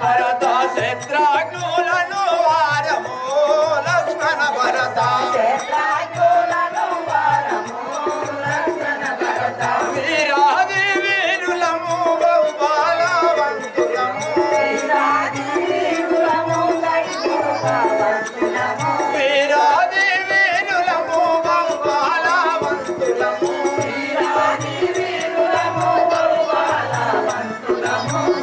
భరత శత్రుఘ్నులను వారము లక్ష్మణ భరత వీరాది వీరులము బహుబలవంతులము వీరాది వీరులము బహుబలవంతులము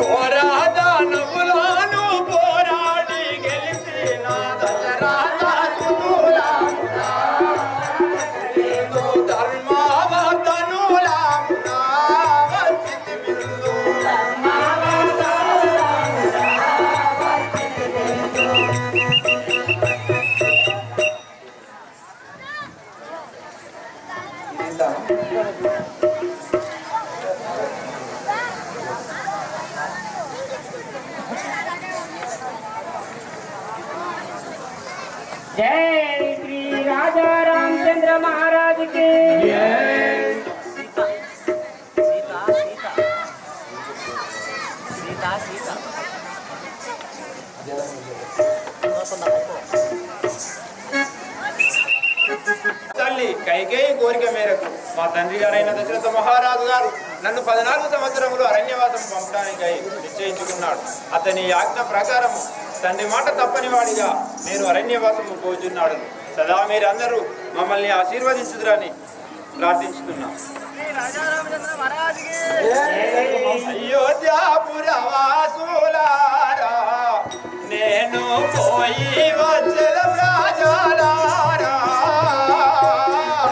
పోరాదానవులను పోరాడి గెలిచిన దశరథసుతులమునా ధర్మవర్ధనులమునా వర్ధిల్లుము. जय श्री राजा रामचंद्र महाराज के తల్లి కైకేయి కోరిక మేరకు మా తండ్రి గారైన దశరథ మహారాజు గారు నన్ను 14 సంవత్సరములు అరణ్యవాసం పంపడానికై నిశ్చయించుకున్నాడు. అతని ఆజ్ఞ ప్రకారం తండ్రి మాట తప్పని వాడిగా నేను అరణ్యవాసము పోచున్నాడు. సదా మీరందరూ మమ్మల్ని ఆశీర్వదించుదురని ప్రార్థించుతున్నా. అయోధ్యాపురవాసులారా నేను పోయి వచ్చల రాజాలారా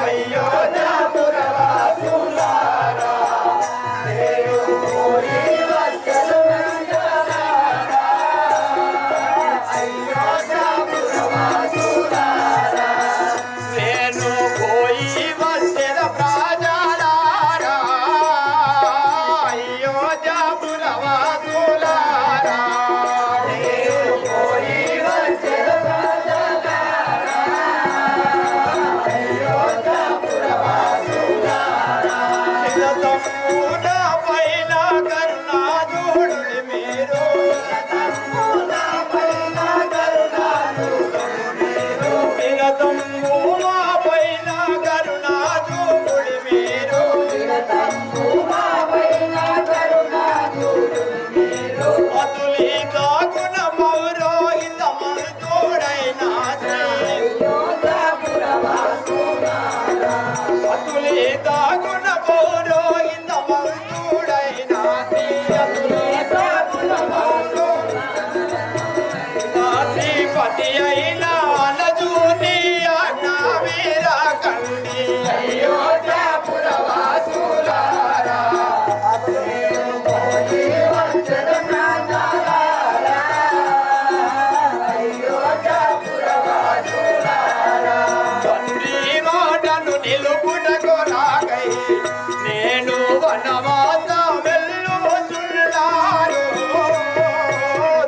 అయోధ్యాపురవాసులారా నేను పోయి వచ్చల రాజాలారా అయోధ్యాపురవాసులారా నేను పోయి వచ్చల రాజాలారా అయోధ్యాపురవాసులారా నేను పోయి వచ్చల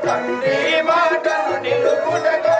తండ్రి మాటను నిలుపుటకు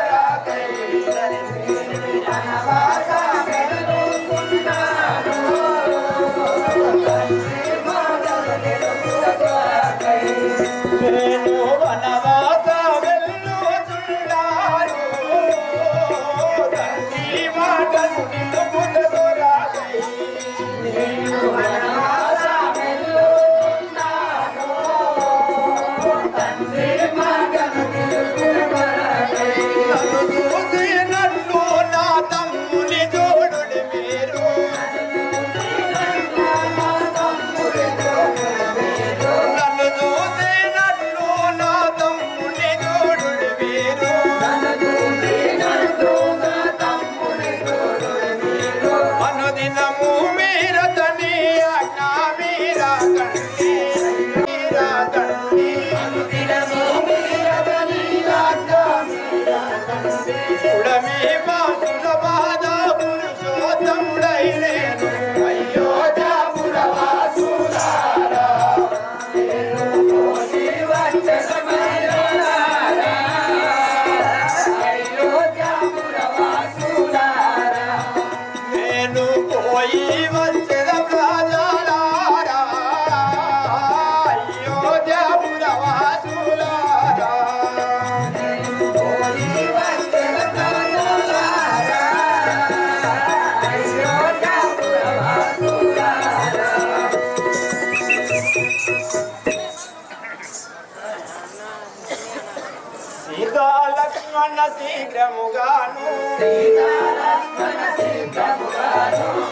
సీతా లక్ష్మణ శీఘ్రముగాను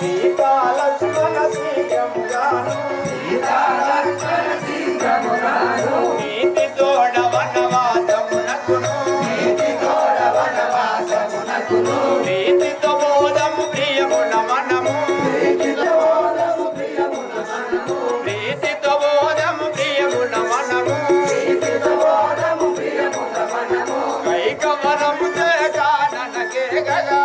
సీతా లక్ష్మణ శీఘ్రముగాను నీతి తోడ వనవాసమునకును నీతితో బోధము ప్రియమున మనము ప్రీతితో బోధము ప్రియమున మనము కైకవరము కాననకే గగా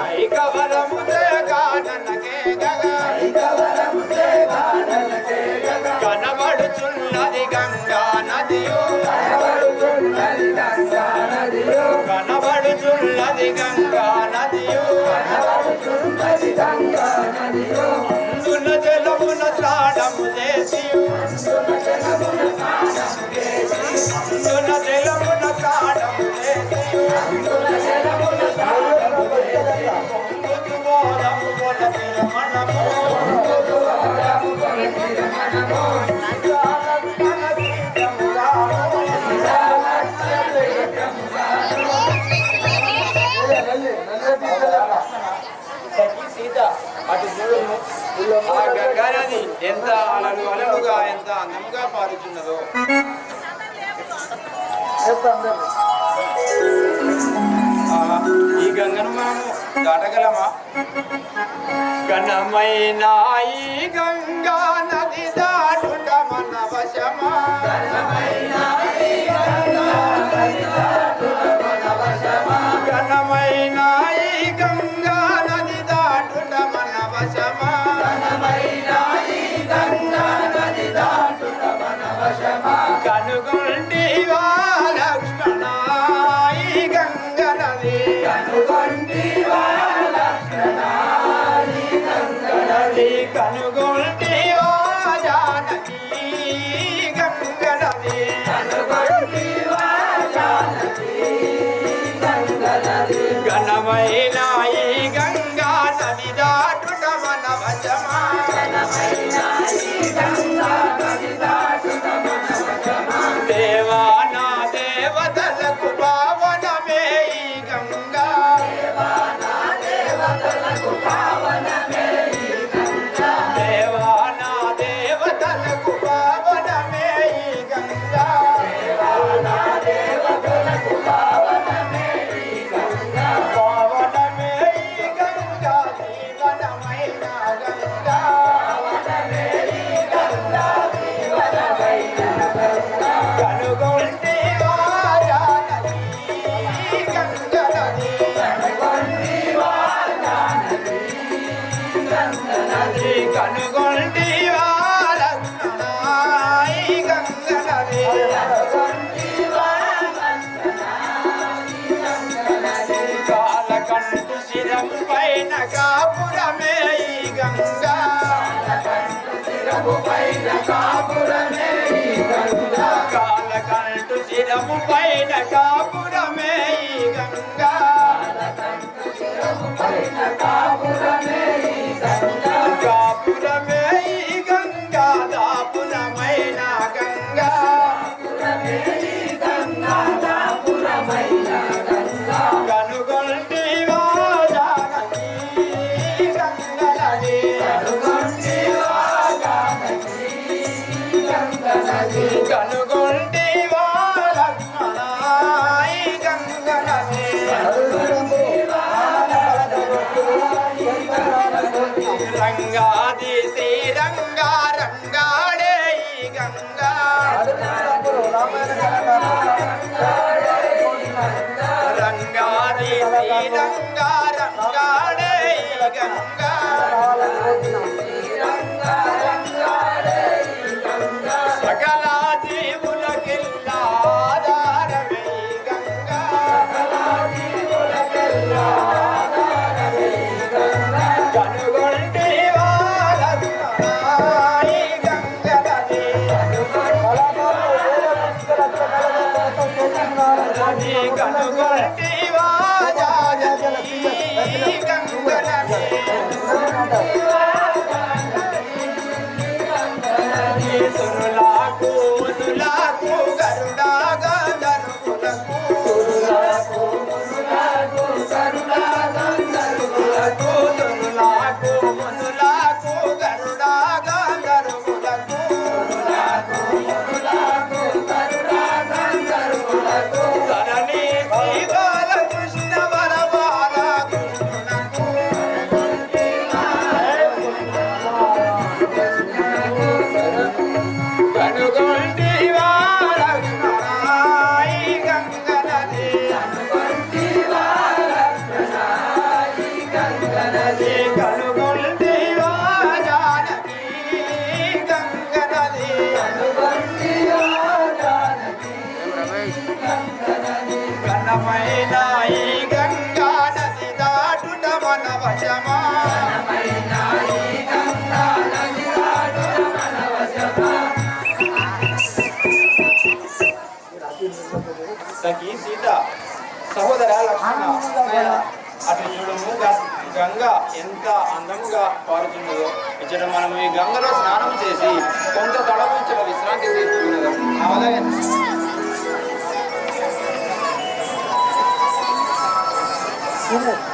కైకవరము కాననకే గగా కనబడుచున్నది గంగా నదియు కనబడుచున్నది గంగా నదియు అందున జలమున స్నానము చేసియు అందున జలమున స్నానము చేసియు పొంగుతు బోధము కొలసిన మనము సీత అటు చూడము ఆ గంగా నది ఎంత అలలుగా ఎంత అందంగా పారుతున్నదో ఈ గంగను మనము దాటగలమా? ఘనమైన ఈ గంగా నది దాటుట మన వశమా? ఘనమైన ఈ గంగా నది దాటుట మన వశమా? కనుగొంటివా లక్ష్మణ ఈ గంగా నది కనుగొంటివా జానకి గంగా నది ఘనమైన ఈ గంగా నది దాటుట మన వశమా? దేవానా దేవతలకు పావనమే ఈ గంగా దేవానా దేవతలకు పావనమే ఈ గంగా పావనమే ఈ గంగా జీవనమైన గంగా కనుగొంటివా జానకి గంగా నది కనుగొంటివా లక్ష్మణ ఈ గంగా నది కాలకంటు శిరము పైన కాపురమే ఈ గంగా కాలకంటు శిరము పైన కాపురమే ఈ గంగా కాపురమే ఈ గంగా దాపురమైన గంగా కనుగొంటివా జానకి గంగా నది కనుగొంటివా లక్ష్మణ ఈ గంగా నది రంగాది శ్రీరంగా రంగాడే ఈ గంగా రంగాది శ్రీరంగా రంగాడే ఈ గంగా సకల జీవులకిల్లా ఆధారమే ఈ గంగా కనుగొంటివా లక్ష్మణ ఈ గంగా నది కనుగొంటివా జానకి గంగా నది సునులాకు గరుడ సఖి సీత, సహోదర లక్ష్మణ, అటు చూడము గంగ ఎంత అందముగా పారుతున్నదో. ఇచ్చట మనం ఈ గంగలో స్నానం చేసి కొంత తడవు ఇచ్చట విశ్రాంతి తీసుకున్నదాం. అలాగే Thank you.